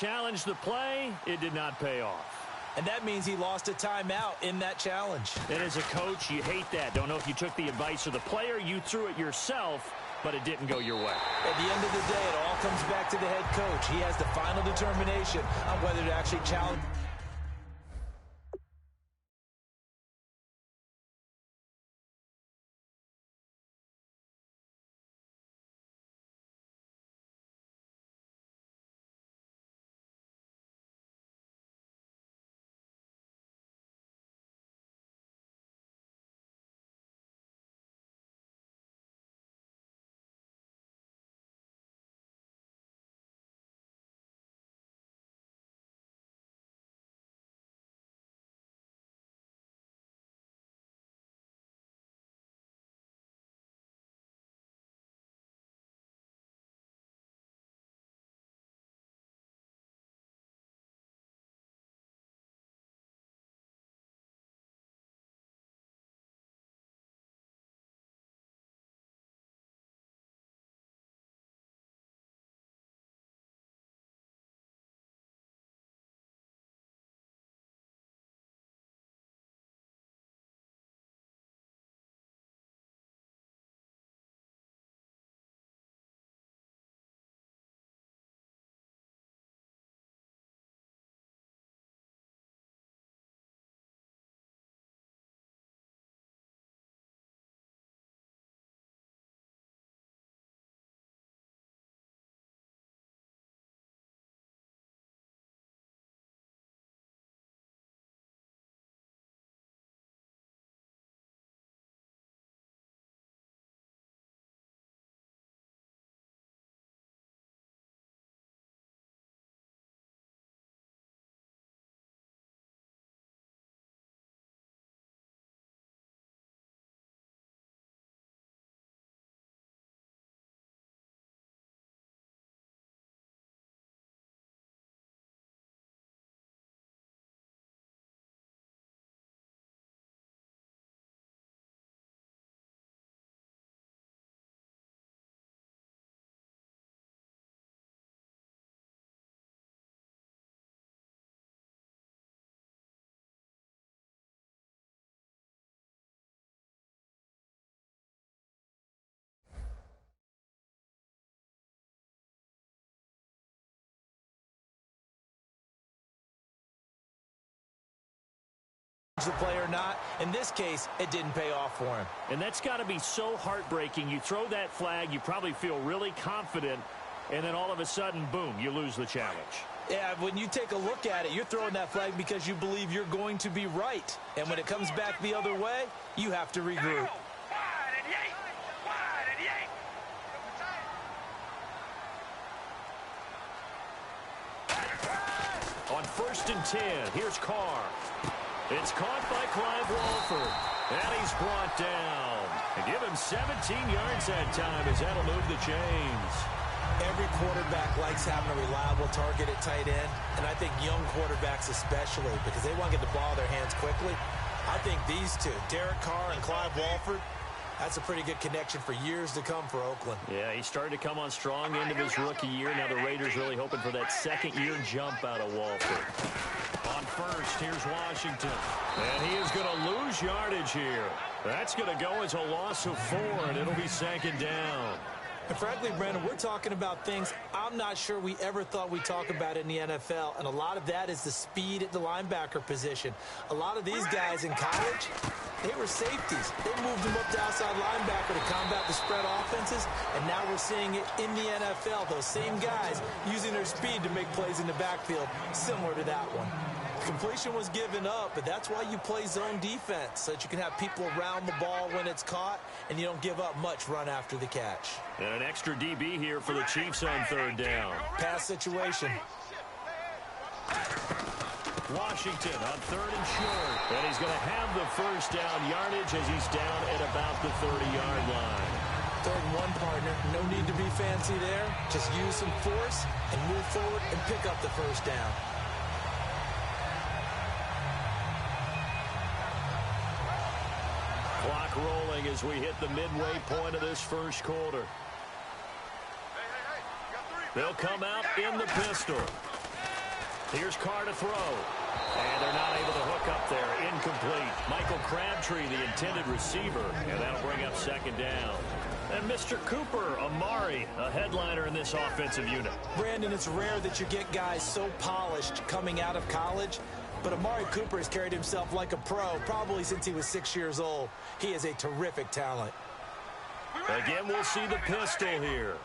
Challenged the play, it did not pay off. And that means he lost a timeout in that challenge. And as a coach, you hate that. Don't know if you took the advice of the player, you threw it yourself, but it didn't go your way. At the end of the day, it all comes back to the head coach. He has the final determination on whether to actually challenge. The play or not. In this case, it didn't pay off for him. And that's got to be so heartbreaking. You throw that flag, you probably feel really confident, and then all of a sudden, boom, you lose the challenge. Yeah, when you take a look at it, you're throwing that flag because you believe you're going to be right. And when it comes back the other way, you have to regroup. On 1st and 10, here's Carr. It's caught by Clive Walford, and he's brought down. And give him 17 yards that time as that'll move the chains. Every quarterback likes having a reliable target at tight end, and I think young quarterbacks especially, because they want to get the ball in their hands quickly. I think these two, Derek Carr and Clive Walford, that's a pretty good connection for years to come for Oakland. Yeah, he started to come on strong end of his rookie year. Now the Raiders really hoping for that second-year jump out of Walford. On 1st, here's Washington. And he is going to lose yardage here. That's going to go as a loss of 4, and it'll be 2nd down. And frankly, Brandon, we're talking about things I'm not sure we ever thought we'd talk about in the NFL, and a lot of that is the speed at the linebacker position. A lot of these guys in college, they were safeties. They moved them up to outside linebacker to combat the spread offenses, and now we're seeing it in the NFL. Those same guys using their speed to make plays in the backfield, similar to that one. Completion was given up, but that's why you play zone defense, so that you can have people around the ball when it's caught, and you don't give up much run after the catch. And an extra DB here for the Chiefs on 3rd down. Pass situation. Washington on 3rd and short. And he's going to have the 1st down yardage as he's down at about the 30-yard line. 3rd and 1, partner. No need to be fancy there. Just use some force and move forward and pick up the 1st down. Clock rolling as we hit the midway point of this 1st quarter. They'll come out in the pistol. Here's Carr to throw. And they're not able to hook up there. Incomplete. Michael Crabtree, the intended receiver. And that'll bring up second down. And Mr. Cooper, Amari, a headliner in this offensive unit. Brandon, it's rare that you get guys so polished coming out of college, but Amari Cooper has carried himself like a pro probably since he was 6 years old. He is a terrific talent. Again, we'll see the pistol here.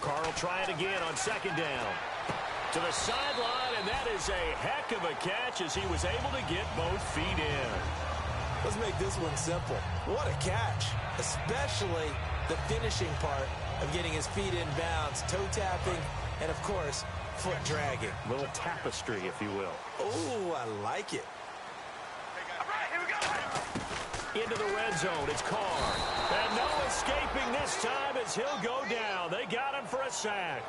Carr will try it again on second down. To the sideline, and that is a heck of a catch as he was able to get both feet in. Let's make this one simple. What a catch, especially the finishing part of getting his feet in bounds, toe tapping, and, of course, foot dragging. A little tapestry, if you will. Oh, I like it. All right, here we go. Into the red zone, it's Carr. And no escaping this time as he'll go down. They got him for a sack.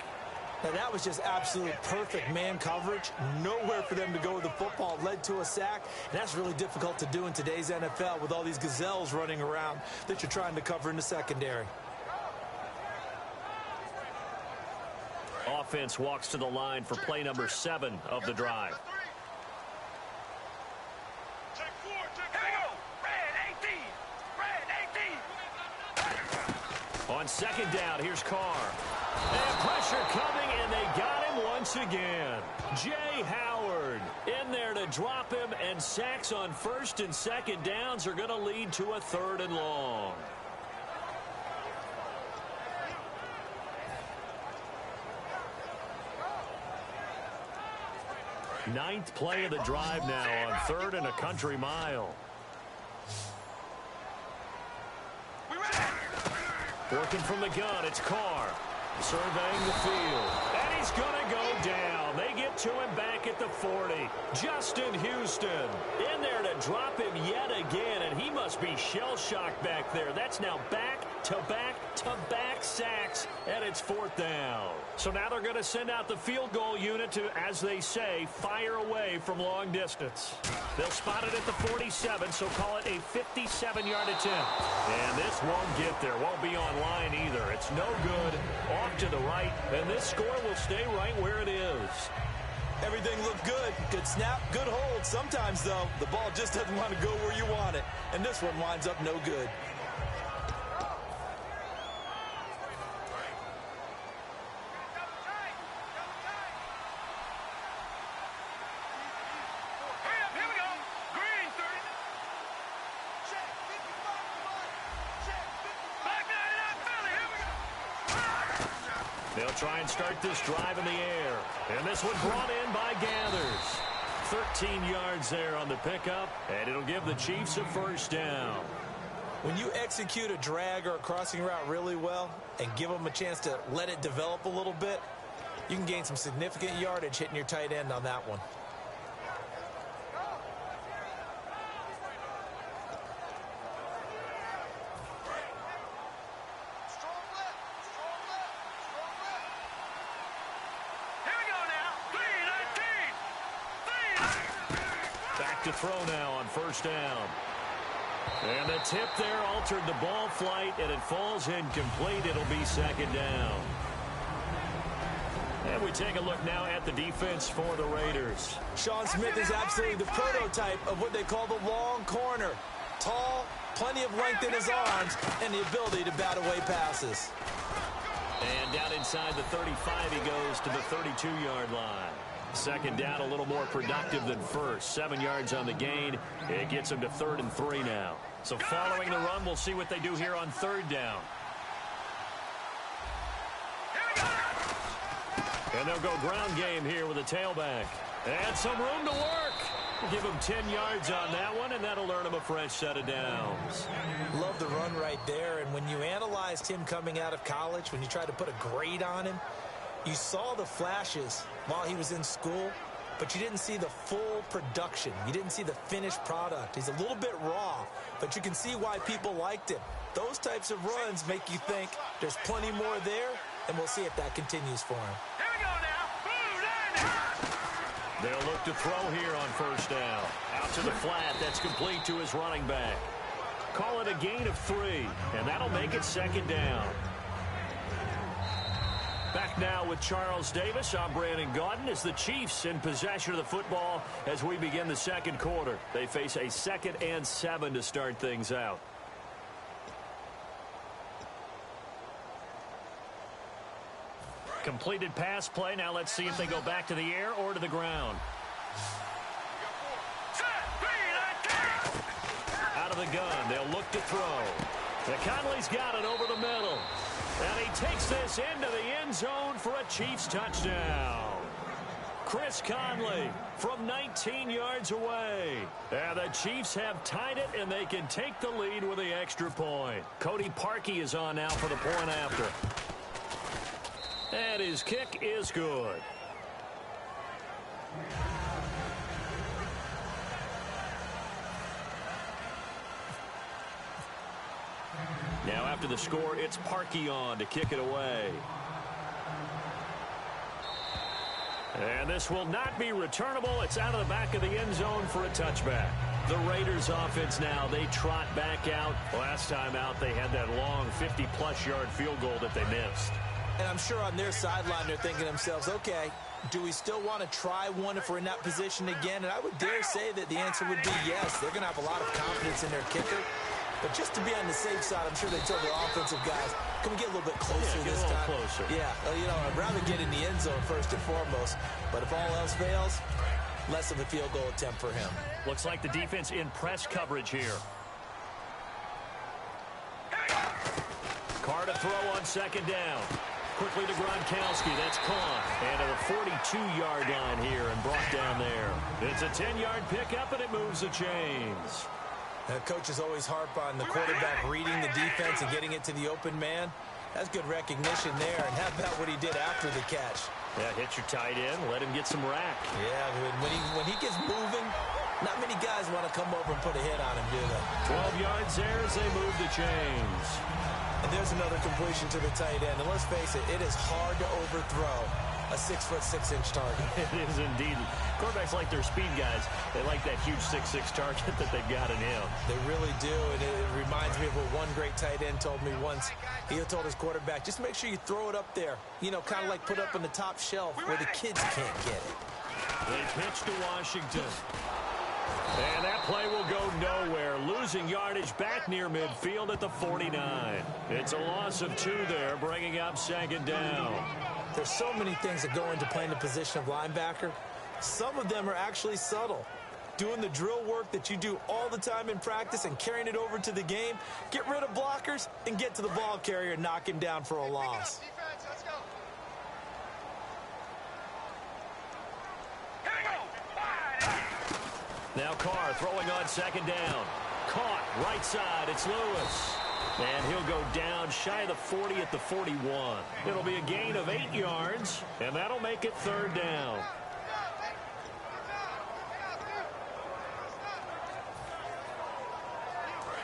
Now, that was just absolute perfect man coverage. Nowhere for them to go with the football. Led to a sack, and that's really difficult to do in today's NFL with all these gazelles running around that you're trying to cover in the secondary. Offense walks to the line for play number 7 of the drive. Check 4, check 4. Here we go. Red 18. Red 18. On second down, here's Carr. And pressure coming, and they got him once again. Jay Howard in there to drop him, and sacks on first and second downs are going to lead to a 3rd and long. Ninth play of the drive now on 3rd and a country mile. Working from the gun, it's Carr. Surveying the field. And he's going to go down. They get to him back at the 40. Justin Houston in there to drop him yet again, and he must be shell-shocked back there. That's now back-to-back-to-back sacks, and it's 4th down. So now they're going to send out the field goal unit to, as they say, fire away from long distance. They'll spot it at the 47, so call it a 57-yard attempt. And this won't get there. Won't be on line either. It's no good. Off to the right, and this score will stay right where it is. Everything looked good. Good snap, good hold. Sometimes, though, the ball just doesn't want to go where you want it. And this one winds up no good. They'll try and start this drive in the air. And this one brought in by Gathers. 13 yards there on the pickup, and it'll give the Chiefs a 1st down. When you execute a drag or a crossing route really well and give them a chance to let it develop a little bit, you can gain some significant yardage hitting your tight end on that one. To throw now on 1st down. And the tip there altered the ball flight, and it falls incomplete. It'll be 2nd down. And we take a look now at the defense for the Raiders. Sean Smith is absolutely the prototype of what they call the long corner. Tall, plenty of length in his arms, and the ability to bat away passes. And down inside the 35, he goes to the 32-yard line. 2nd down, a little more productive than first. 7 yards on the gain. It gets him to 3rd and 3 now. So following the run, we'll see what they do here on 3rd down. And they'll go ground game here with a tailback. And some room to work. We'll give him 10 yards on that one, and that'll earn him a fresh set of downs. Love the run right there. And when you analyzed him coming out of college, when you tried to put a grade on him, you saw the flashes while he was in school, but you didn't see the full production. You didn't see the finished product. He's a little bit raw, but you can see why people liked him. Those types of runs make you think there's plenty more there, and we'll see if that continues for him. Here we go now. They'll look to throw here on 1st down. Out to the flat. That's complete to his running back. Call it a gain of 3, and that'll make it 2nd down. Back now with Charles Davis. I'm Brandon Gaudin as the Chiefs in possession of the football as we begin the second quarter. They face a 2nd and 7 to start things out. Completed pass play. Now let's see if they go back to the air or to the ground. Out of the gun. They'll look to throw. Conley's got it over the middle. And he takes this into the end zone for a Chiefs touchdown. Chris Conley from 19 yards away. And the Chiefs have tied it, and they can take the lead with the extra point. Cody Parkey is on now for the point after. And his kick is good. Now after the score, it's Parkey on to kick it away. And this will not be returnable. It's out of the back of the end zone for a touchback. The Raiders offense now, they trot back out. Last time out, they had that long 50-plus yard field goal that they missed. And I'm sure on their sideline they're thinking to themselves, okay, do we still want to try one if we're in that position again? And I would dare say that the answer would be yes. They're going to have a lot of confidence in their kicker. But just to be on the safe side, I'm sure they told their offensive guys, can we get a little bit closer this time? Closer. Yeah, you know, I'd rather get in the end zone first and foremost. But if all else fails, less of a field goal attempt for him. Looks like the defense in press coverage here. Carr to throw on 2nd down. Quickly to Gronkowski. That's caught. And to the 42-yard line here and brought down there. It's a 10-yard pickup, and it moves the chains. Coaches always harp on the quarterback reading the defense and getting it to the open man. That's good recognition there. And how about what he did after the catch? Yeah, hit your tight end. Let him get some rack. Yeah, when he gets moving, not many guys want to come over and put a hit on him, do they? 12 yards there as they move the chains. And there's another completion to the tight end. And let's face it, it is hard to overthrow a 6'6" target. It is indeed. Quarterbacks like their speed guys. They like that huge 6'6" target that they've got in him. They really do, and it reminds me of what one great tight end told me once. He told his quarterback, just make sure you throw it up there. You know, kind of like put up on the top shelf where the kids can't get it. They pitch to Washington. And that play will go nowhere. Losing yardage back near midfield at the 49. It's a loss of 2 there, bringing up 2nd down. There's so many things that go into playing the position of linebacker. Some of them are actually subtle. Doing the drill work that you do all the time in practice and carrying it over to the game. Get rid of blockers and get to the ball carrier and knock him down for a loss. Let's go. Here we go. Now Carr throwing on 2nd down. Caught right side. It's Lewis. And he'll go down shy of the 40 at the 41. It'll be a gain of 8 yards, and that'll make it 3rd down.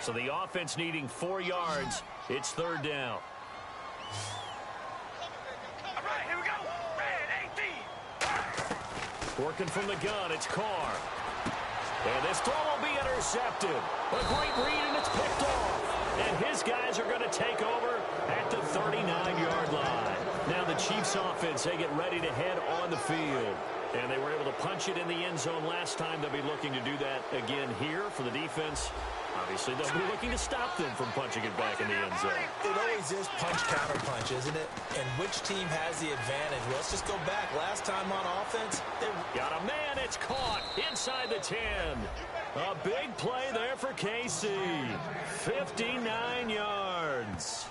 So the offense needing 4 yards. It's 3rd down. All right, here we go. Red 18. Working from the gun, it's Carr. And this throw will be intercepted. A great read, and it's picked off. And his guys are going to take over at the 39-yard line. Now the Chiefs offense, they get ready to head on the field. And they were able to punch it in the end zone last time. They'll be looking to do that again here for the defense. Obviously, they'll be looking to stop them from punching it back in the end zone. It always is punch-counter-punch, isn't it? And which team has the advantage? Well, let's just go back. Last time on offense, they got a man. It's caught inside the 10. A big play there for KC. 59 yards.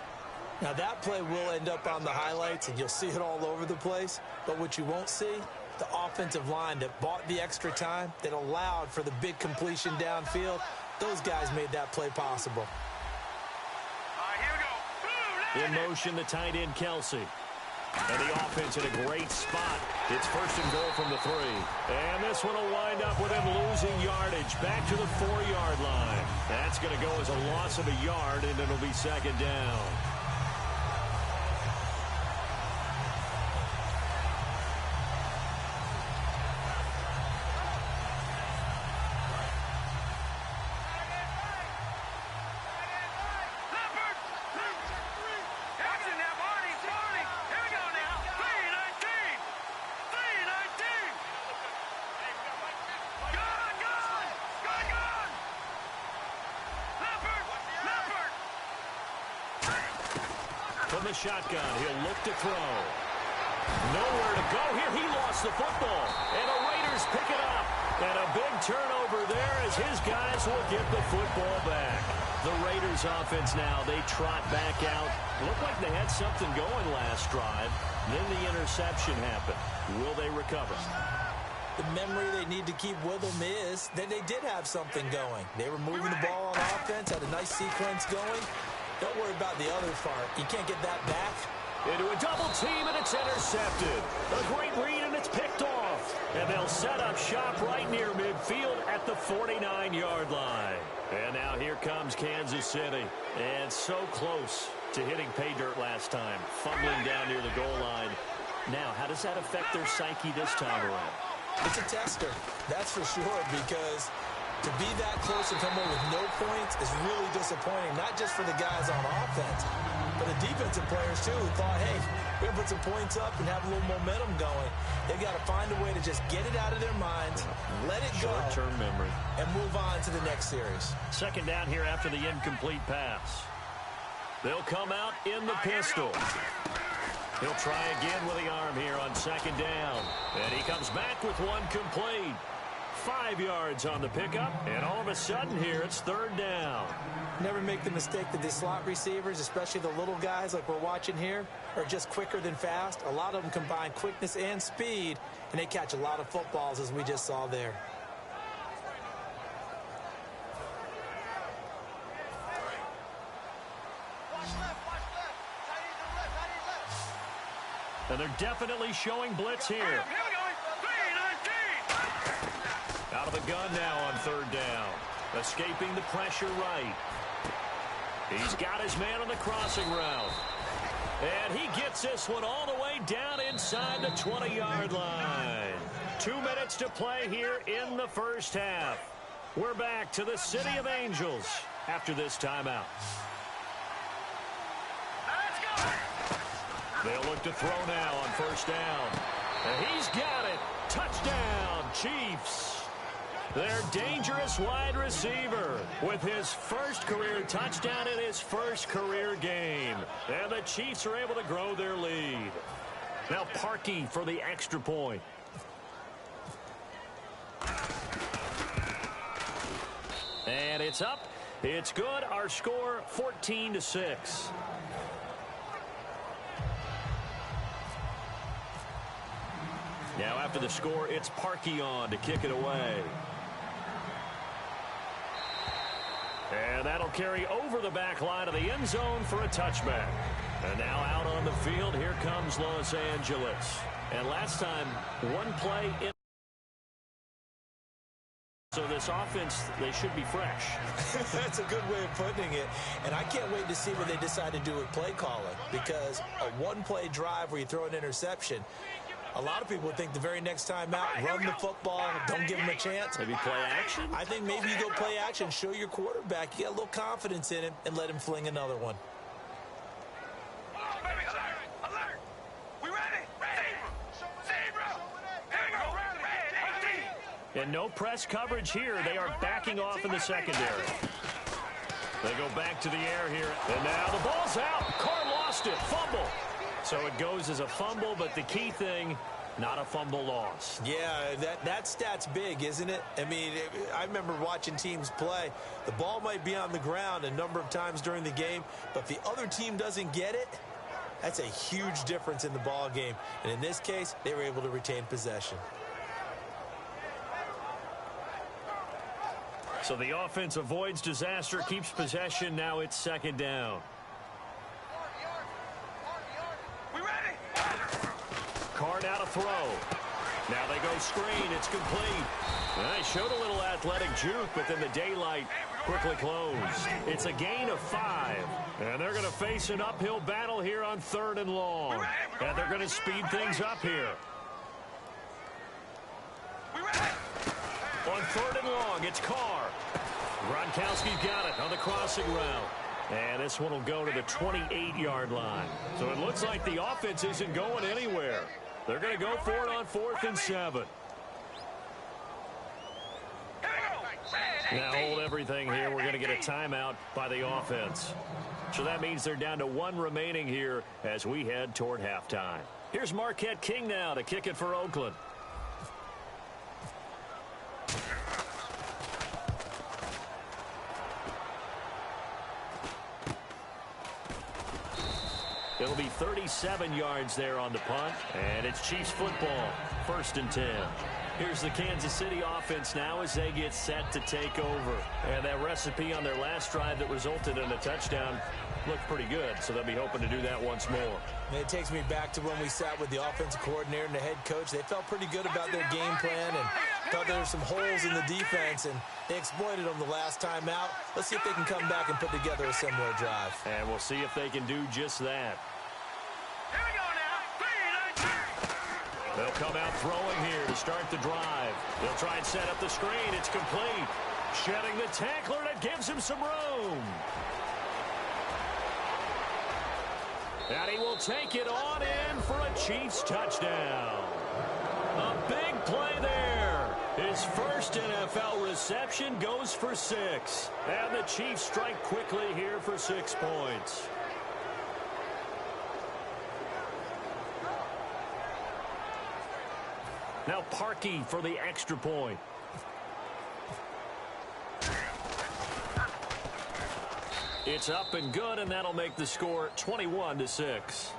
Now, that play will end up on the highlights, and you'll see it all over the place. But what you won't see, the offensive line that bought the extra time, that allowed for the big completion downfield, those guys made that play possible. All right, here we go. In motion, the tight end, Kelsey. And the offense in a great spot. It's 1st and goal from the 3. And this one will wind up with him losing yardage back to the 4-yard line. That's going to go as a loss of a yard, and it'll be 2nd down. Watching now, Marty. Here we go now. the shotgun. He'll look to throw. Nowhere to go here. He lost the football. And the Raiders pick it up. And a big turnover there as his guys will get the football back. The Raiders offense now, they trot back out. Looked like they had something going last drive. Then the interception happened. Will they recover? The memory they need to keep with them is that they did have something going. They were moving the ball on offense, had a nice sequence going. Don't worry about the other part. You can't get that back. Into a double team, and it's intercepted. A great read, and it's picked off. And they'll set up shop right near midfield at the 49-yard line. And now here comes Kansas City. And so close to hitting pay dirt last time. Fumbling down near the goal line. Now, how does that affect their psyche this time around? It's a tester, that's for sure, because to be that close and come in with no points is really disappointing, not just for the guys on offense, but the defensive players, too, who thought, hey, we're going to put some points up and have a little momentum going. They've got to find a way to just get it out of their minds, let it go, short-term memory, and move on to the next series. Second down here after the incomplete pass. They'll come out in the pistol. He'll try again with the arm here on second down. And he comes back with one complete. 5 yards on the pickup, and all of a sudden here it's third down. Never make the mistake that the slot receivers, especially the little guys like we're watching here, are just quicker than fast. A lot of them combine quickness and speed, and they catch a lot of footballs, as we just saw there. And they're definitely showing blitz here. Out of the gun now on third down. Escaping the pressure right. He's got his man on the crossing route. And he gets this one all the way down inside the 20-yard line. 2 minutes to play here in the first half. We're back to the City of Angels after this timeout. They'll look to throw now on first down. And he's got it. Touchdown, Chiefs. Their dangerous wide receiver with his first career touchdown in his first career game. And the Chiefs are able to grow their lead. Now Parkey for the extra point. And it's up. It's good. Our score 14-6. Now after the score, it's Parkey on to kick it away. And that'll carry over the back line of the end zone for a touchback. And now out on the field, here comes Los Angeles. And last time, one play in. So this offense, they should be fresh. That's a good way of putting it. And I can't wait to see what they decide to do with play calling. Because a one-play drive where you throw an interception, a lot of people think the very next time out, run the football, don't give them a chance. Maybe play action? I think maybe you go play action, show your quarterback, you get a little confidence in him, and let him fling another one. Alert! We ready? Zebra! Here we go! And no press coverage here. They are backing off in the secondary. They go back to the air here. And now the ball's out. Carr lost it. Fumble. So it goes as a fumble, but the key thing, not a fumble loss. Yeah, that stat's big, isn't it? I mean, I remember watching teams play. The ball might be on the ground a number of times during the game, but if the other team doesn't get it, that's a huge difference in the ball game. And in this case, they were able to retain possession. So the offense avoids disaster, keeps possession. Now it's second down. Carr now to throw. Now they go screen. It's complete. They showed a little athletic juke, but then the daylight quickly closed. It's a gain of 5. And they're going to face an uphill battle here on third and long. And they're going to speed things up here. On third and long, it's Carr. Gronkowski's got it on the crossing route. And this one will go to the 28-yard line. So it looks like the offense isn't going anywhere. They're going to go for it on 4th and 7. Now hold everything here. We're going to get a timeout by the offense. So that means they're down to 1 remaining here as we head toward halftime. Here's Marquette King now to kick it for Oakland. It'll be 37 yards there on the punt, and it's Chiefs football, 1st and 10. Here's the Kansas City offense now as they get set to take over. And that recipe on their last drive that resulted in a touchdown looked pretty good, so they'll be hoping to do that once more. And it takes me back to when we sat with the offensive coordinator and the head coach. They felt pretty good about their game plan and thought there were some holes in the defense, and they exploited them the last time out. Let's see if they can come back and put together a similar drive. And we'll see if they can do just that. Here we go now. 3 and 1. They'll come out throwing here to start the drive. They'll try and set up the screen. It's complete. Shedding the tackler, and it gives him some room. And he will take it on in for a Chiefs touchdown. A big play there. His first NFL reception goes for 6. And the Chiefs strike quickly here for 6 points. Now Parkey for the extra point. It's up and good, and that'll make the score 21-6.